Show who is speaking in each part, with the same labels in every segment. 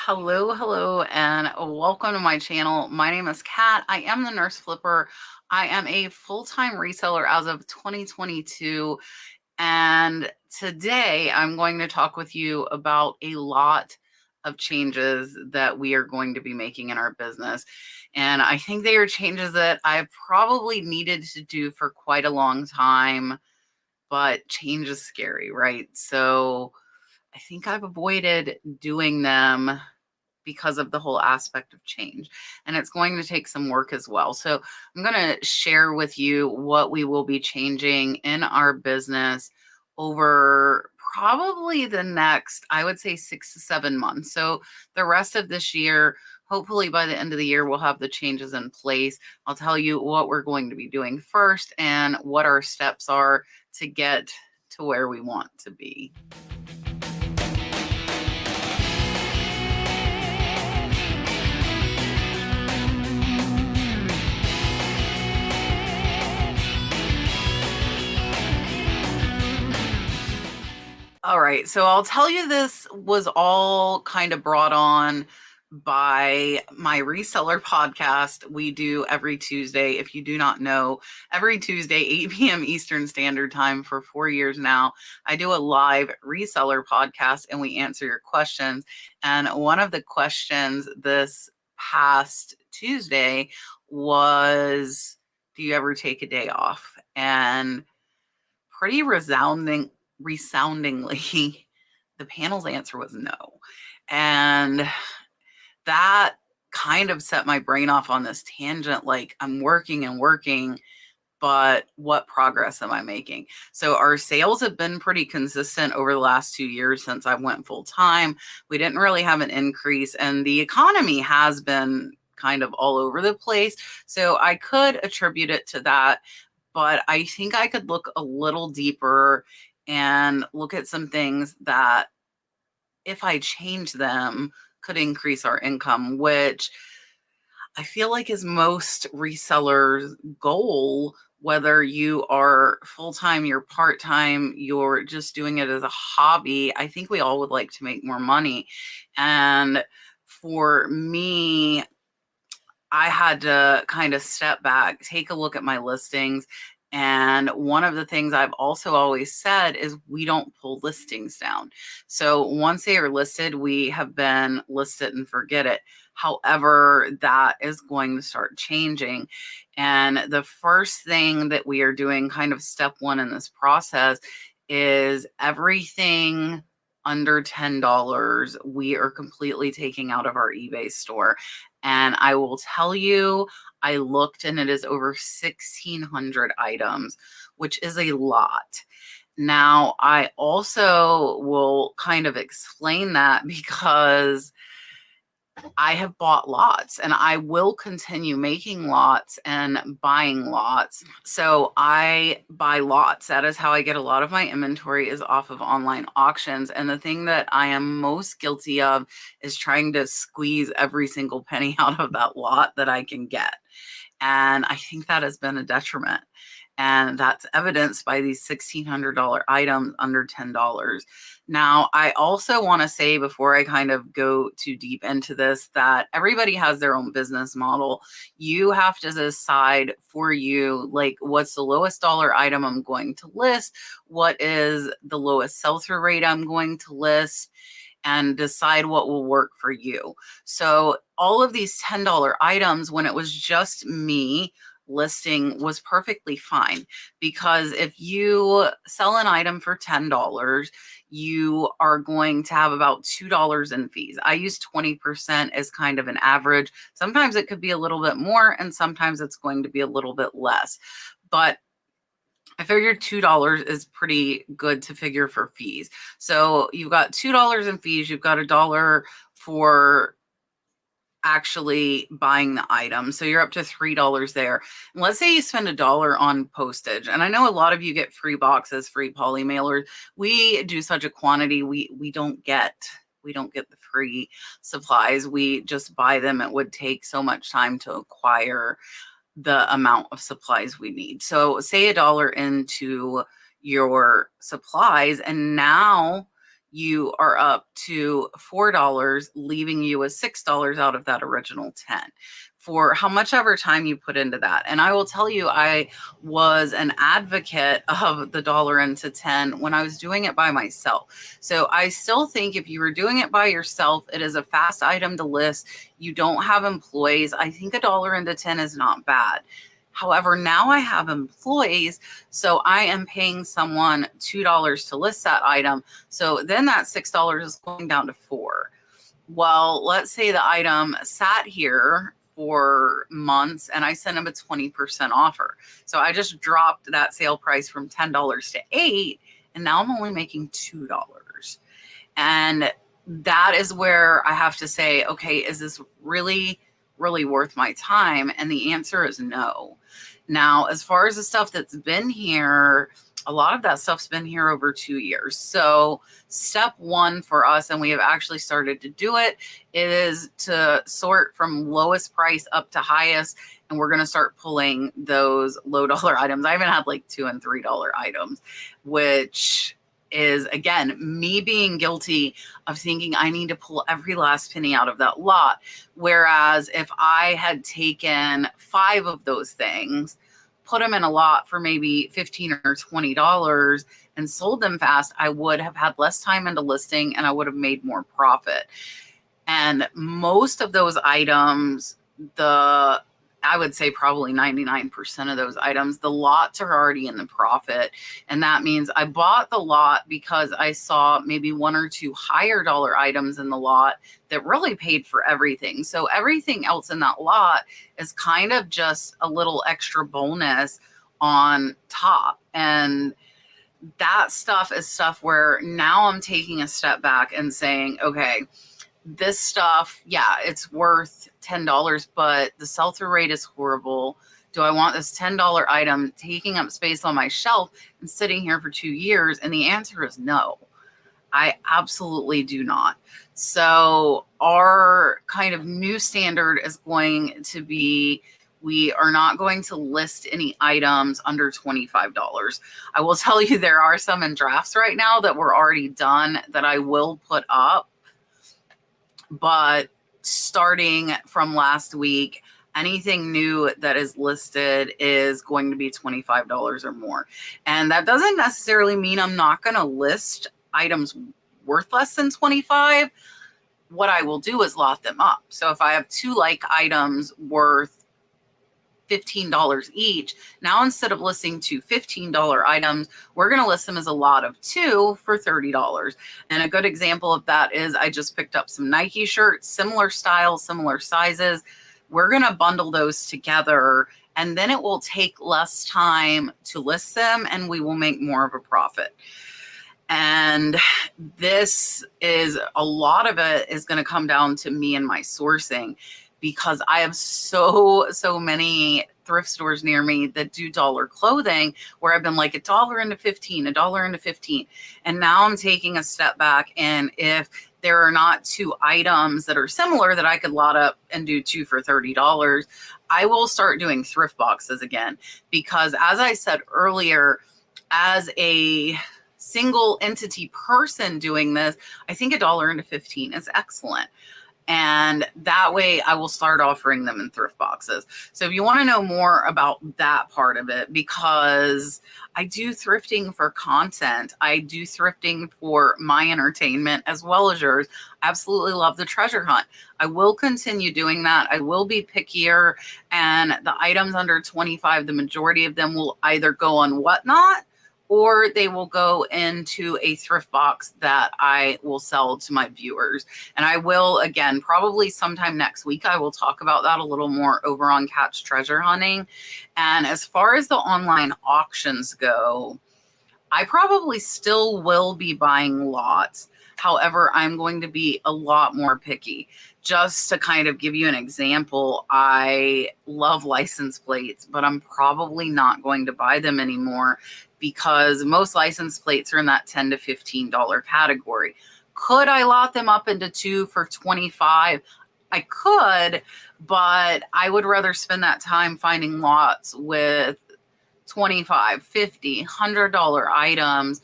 Speaker 1: Hello, and welcome to my channel. My name is Kat. I am the Nurse Flipper. I am a full-time reseller as of 2022, and today I'm going to talk with you about a lot of changes that we are going to be making in our business. And I think they are changes that I probably needed to do for quite a long time, but change is scary, right? So I think I've avoided doing them because of the whole aspect of change. And it's going to take some work as well. So I'm going to share with you what we will be changing in our business over probably the next, I would say, 6 to 7 months. So the rest of this year, hopefully by the end of the year, we'll have the changes in place. I'll tell you what we're going to be doing first and what our steps are to get to where we want to be. All right, so I'll tell you, this was all kind of brought on by my reseller podcast we do every Tuesday. If you do not know, every Tuesday, 8 p.m. Eastern Standard Time for 4 years now, I do a live reseller podcast and we answer your questions. And one of the questions this past Tuesday was, do you ever take a day off? And pretty resoundingly, the panel's answer was no. And that kind of set my brain off on this tangent. Like, I'm working and working, but what progress am I making? So our sales have been pretty consistent over the last 2 years since I went full time. We didn't really have an increase, and the economy has been kind of all over the place. So I could attribute it to that, but I think I could look a little deeper and look at some things that, if I change them, could increase our income, which I feel like is most resellers' goal, whether you are full-time, you're part-time, you're just doing it as a hobby. I think we all would like to make more money. And for me, I had to kind of step back, take a look at my listings. And one of the things I've also always said is we don't pull listings down. So once they are listed, we have been listed and forget it. However, that is going to start changing. And the first thing that we are doing, kind of step one in this process, is everything under $10, we are completely taking out of our eBay store. And I will tell you, I looked and it is over 1,600 items, which is a lot. Now, I also will kind of explain that because I have bought lots and I will continue making lots and buying lots. So I buy lots. That is how I get a lot of my inventory, is off of online auctions. And the thing that I am most guilty of is trying to squeeze every single penny out of that lot that I can get. And I think that has been a detriment. And that's evidenced by these $1,600 items under $10. Now, I also want to say, before I kind of go too deep into this, that everybody has their own business model. You have to decide for you, like, what's the lowest dollar item I'm going to list? What is the lowest sell-through rate I'm going to list? And decide what will work for you. So all of these $10 items, when it was just me listing, was perfectly fine, because if you sell an item for $10, you are going to have about $2 in fees. I use 20% as kind of an average. Sometimes it could be a little bit more, and sometimes it's going to be a little bit less. But I figured $2 is pretty good to figure for fees. So you've got $2 in fees, you've got $1 for actually buying the item. So you're up to $3 there. And let's say you spend $1 on postage. And I know a lot of you get free boxes, free poly mailers. We do such a quantity, we don't get the free supplies. We just buy them. It would take so much time to acquire the amount of supplies we need. So say $1 into your supplies, and now you are up to $4, leaving you with $6 out of that original 10 for how much ever time you put into that. And I will tell you, I was an advocate of the dollar into 10 when I was doing it by myself. So I still think if you were doing it by yourself, it is a fast item to list. You don't have employees. I think a dollar into 10 is not bad. However, now I have employees, so I am paying someone $2 to list that item. So then that $6 is going down to $4. Well, let's say the item sat here for months and I sent them a 20% offer. So I just dropped that sale price from $10 to $8, and now I'm only making $2. And that is where I have to say, okay, is this really worth my time? And the answer is no. Now, as far as the stuff that's been here, a lot of that stuff's been here over 2 years. So step one for us, and we have actually started to do it, is to sort from lowest price up to highest. And we're going to start pulling those low dollar items. I even had like $2 and $3 items, which is, again, me being guilty of thinking I need to pull every last penny out of that lot. Whereas if I had taken 5 of those things, put them in a lot for maybe $15 or $20 and sold them fast, I would have had less time into listing and I would have made more profit. And most of those items, I would say probably 99% of those items, the lots are already in the profit. And that means I bought the lot because I saw maybe 1 or 2 higher dollar items in the lot that really paid for everything. So everything else in that lot is kind of just a little extra bonus on top. And that stuff is stuff where now I'm taking a step back and saying, okay, this stuff, yeah, it's worth $10, but the sell-through rate is horrible. Do I want this $10 item taking up space on my shelf and sitting here for 2 years? And the answer is no. I absolutely do not. So our kind of new standard is going to be, we are not going to list any items under $25. I will tell you, there are some in drafts right now that were already done that I will put up. But starting from last week, anything new that is listed is going to be $25 or more. And that doesn't necessarily mean I'm not going to list items worth less than $25. What I will do is lot them up. So if I have 2 like items worth $15 each, now instead of listing 2 $15 items, we're going to list them as a lot of 2 for $30. And a good example of that is I just picked up some Nike shirts, similar styles, similar sizes. We're going to bundle those together, and then it will take less time to list them and we will make more of a profit. And this is, a lot of it is going to come down to me and my sourcing, because I have so many thrift stores near me that do dollar clothing where I've been like $1 into 15, $1 into 15. And now I'm taking a step back. And if there are not 2 items that are similar that I could lot up and do 2 for $30, I will start doing thrift boxes again. Because as I said earlier, as a single entity person doing this, I think $1 into 15 is excellent. And that way I will start offering them in thrift boxes. So if you want to know more about that part of it, because I do thrifting for content, I do thrifting for my entertainment as well as yours. I absolutely love the treasure hunt. I will continue doing that. I will be pickier, and the items under 25, the majority of them will either go on Whatnot or they will go into a thrift box that I will sell to my viewers. And I will, again, probably sometime next week, I will talk about that a little more over on Catch Treasure Hunting. And as far as the online auctions go, I probably still will be buying lots. However, I'm going to be a lot more picky. Just to kind of give you an example, I love license plates, but I'm probably not going to buy them anymore because most license plates are in that $10 to $15 category. Could I lot them up into 2 for $25? I could, but I would rather spend that time finding lots with $25, $50, $100 items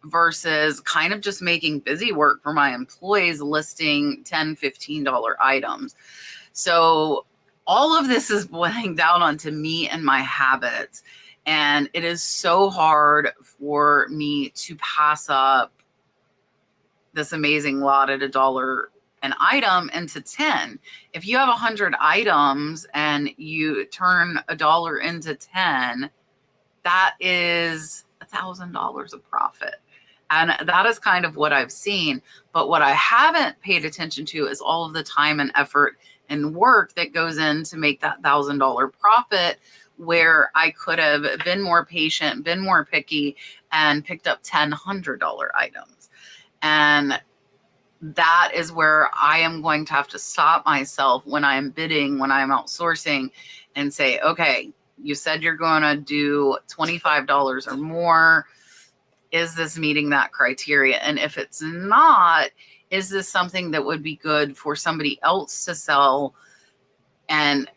Speaker 1: versus kind of just making busy work for my employees, listing $10, $15 items. So all of this is boiling down onto me and my habits. And it is so hard for me to pass up this amazing lot at $1 an item into 10. If you have 100 items and you turn $1 into 10, that is $1,000 of profit. And that is kind of what I've seen. But what I haven't paid attention to is all of the time and effort and work that goes in to make that $1,000 profit, where I could have been more patient, been more picky, and picked up $100 items. And that is where I am going to have to stop myself when I'm bidding, when I'm outsourcing, and say, okay, you said you're going to do $25 or more. Is this meeting that criteria? And if it's not, is this something that would be good for somebody else to sell and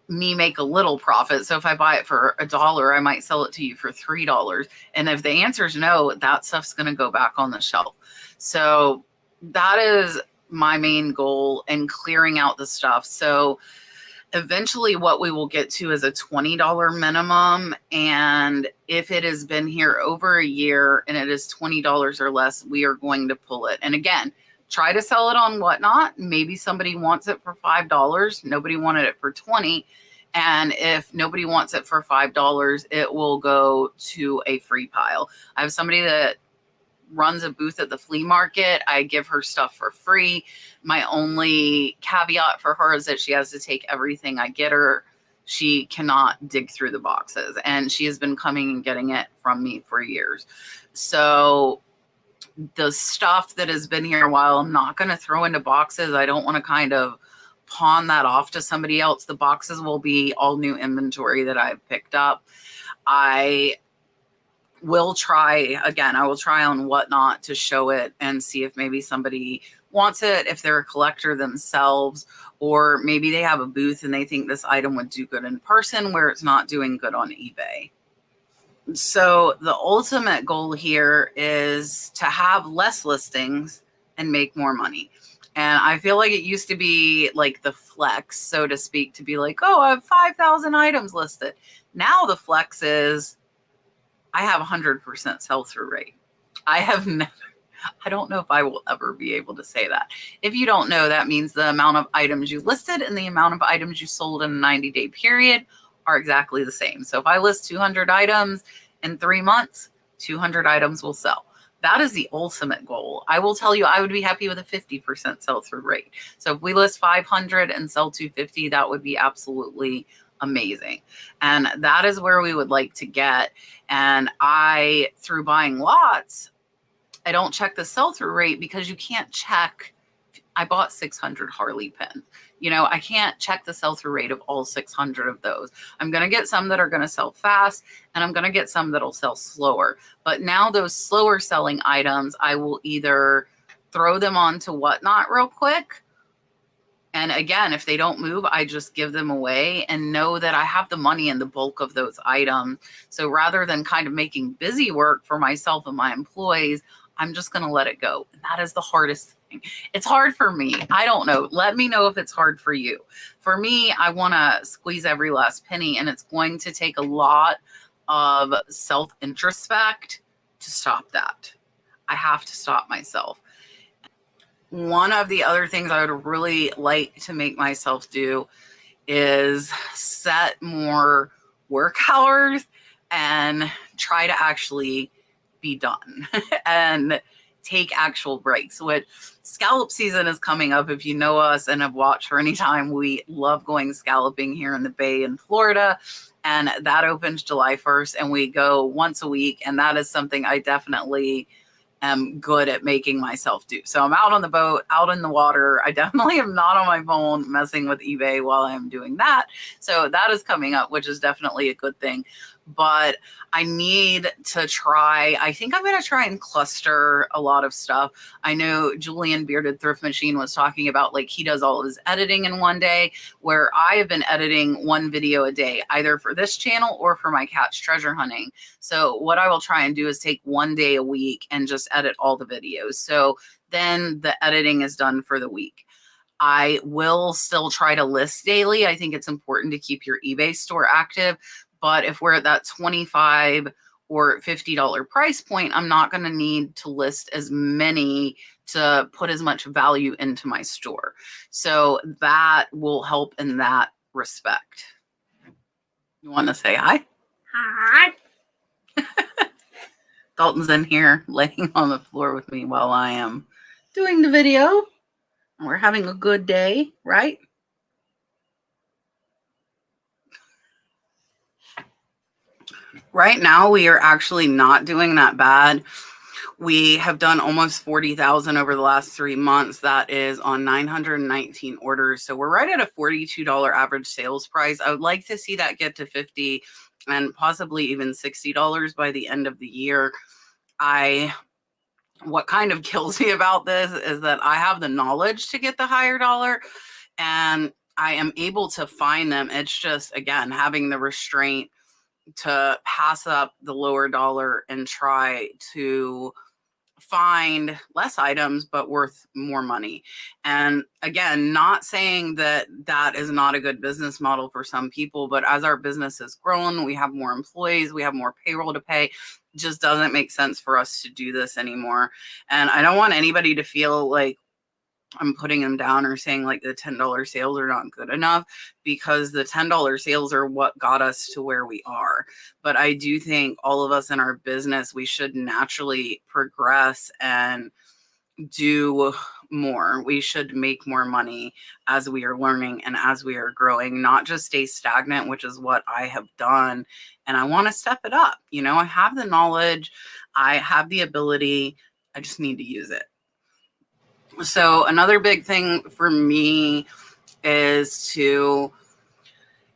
Speaker 1: me make a little profit? So if I buy it for $1, I might sell it to you for $3. And if the answer is no, that stuff's going to go back on the shelf. So that is my main goal in clearing out the stuff. So eventually what we will get to is a $20 minimum. And if it has been here over a year and it is $20 or less, we are going to pull it. And again, try to sell it on Whatnot. Maybe somebody wants it for $5. Nobody wanted it for $20. And if nobody wants it for $5, it will go to a free pile. I have somebody that runs a booth at the flea market. I give her stuff for free. My only caveat for her is that she has to take everything I get her. She cannot dig through the boxes, and she has been coming and getting it from me for years. So the stuff that has been here a while, I'm not going to throw into boxes. I don't want to kind of pawn that off to somebody else. The boxes will be all new inventory that I've picked up. I will try, again, I will try on Whatnot to show it and see if maybe somebody wants it, if they're a collector themselves, or maybe they have a booth and they think this item would do good in person where it's not doing good on eBay. So the ultimate goal here is to have less listings and make more money. And I feel like it used to be like the flex, so to speak, to be like, oh, I have 5,000 items listed. Now the flex is I have 100% sell-through rate. I have never, I don't know if I will ever be able to say that. If you don't know, that means the amount of items you listed and the amount of items you sold in a 90-day period are exactly the same. So if I list 200 items in 3 months, 200 items will sell. That is the ultimate goal. I will tell you, I would be happy with a 50% sell-through rate. So if we list 500 and sell 250, that would be absolutely amazing. And that is where we would like to get. And I, through buying lots, I don't check the sell-through rate because you can't check. I bought 600 Harley pens. You know, I can't check the sell-through rate of all 600 of those. I'm going to get some that are going to sell fast, and I'm going to get some that'll sell slower. But now those slower selling items, I will either throw them onto Whatnot real quick. And again, if they don't move, I just give them away and know that I have the money in the bulk of those items. So rather than kind of making busy work for myself and my employees, I'm just going to let it go. And that is the hardest thing. It's hard for me. I don't know. Let me know if it's hard for you. For me, I want to squeeze every last penny, and it's going to take a lot of self-introspect to stop that. I have to stop myself. One of the other things I would really like to make myself do is set more work hours and try to actually be done and take actual breaks. Which scallop season is coming up. If you know us and have watched for any time, we love going scalloping here in the Bay in Florida. And that opens July 1st, and we go once a week. And that is something I definitely am good at making myself do. So I'm out on the boat, out in the water. I definitely am not on my phone messing with eBay while I'm doing that. So that is coming up, which is definitely a good thing. but I need to try. I think I'm going to try and cluster a lot of stuff. I know Julian Bearded Thrift Machine was talking about like he does all of his editing in one day, where I have been editing one video a day, either for this channel or for my cat's treasure hunting. So what I will try and do is take one day a week and just edit all the videos. So then the editing is done for the week. I will still try to list daily. I think it's important to keep your eBay store active. But if we're at that $25 or $50 price point, I'm not going to need to list as many to put as much value into my store. So that will help in that respect. You want to say hi?
Speaker 2: Hi.
Speaker 1: Dalton's in here laying on the floor with me while I am doing the video. We're having a good day, right? Right now, we are actually not doing that bad. We have done almost 40,000 over the last 3 months. That is on 919 orders. So we're right at a $42 average sales price. I would like to see that get to $50 and possibly even $60 by the end of the year. What kind of kills me about this is that I have the knowledge to get the higher dollar and I am able to find them. It's just, again, having the restraint to pass up the lower dollar and try to find less items but worth more money. And again, not saying that that is not a good business model for some people, but as our business has grown, we have more employees, we have more payroll to pay. It just doesn't make sense for us to do this anymore. And I don't want anybody to feel like I'm putting them down or saying like the $10 sales are not good enough, because the $10 sales are what got us to where we are. But I do think all of us in our business, we should naturally progress and do more. We should make more money as we are learning and as we are growing, not just stay stagnant, which is what I have done. And I want to step it up. You know, I have the knowledge, I have the ability, I just need to use it. So another big thing for me is to,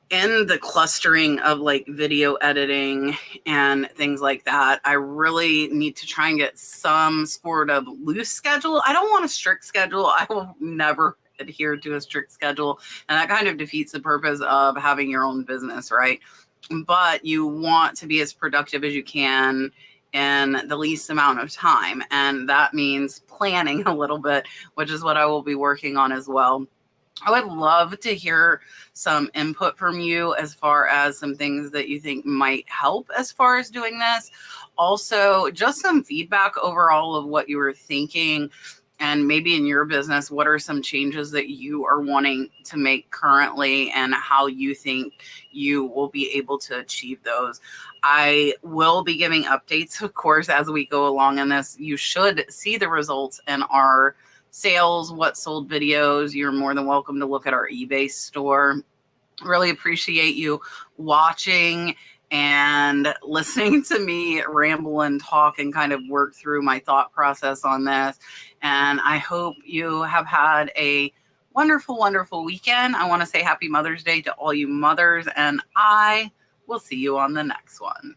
Speaker 1: in the clustering of like video editing and things like that, I really need to try and get some sort of loose schedule. I don't want a strict schedule. I will never adhere to a strict schedule. And that kind of defeats the purpose of having your own business, right? But you want to be as productive as you can in the least amount of time. And that means planning a little bit, which is what I will be working on as well. I would love to hear some input from you as far as some things that you think might help as far as doing this. Also, just some feedback overall of what you were thinking, and maybe in your business, what are some changes that you are wanting to make currently and how you think you will be able to achieve those. I will be giving updates, of course, as we go along in this. You should see the results in our sales, what sold videos. You're more than welcome to look at our eBay store. Really appreciate you watching and listening to me ramble and talk and kind of work through my thought process on this. And I hope you have had a wonderful, wonderful weekend. I want to say happy Mother's Day to all you mothers, and I will see you on the next one.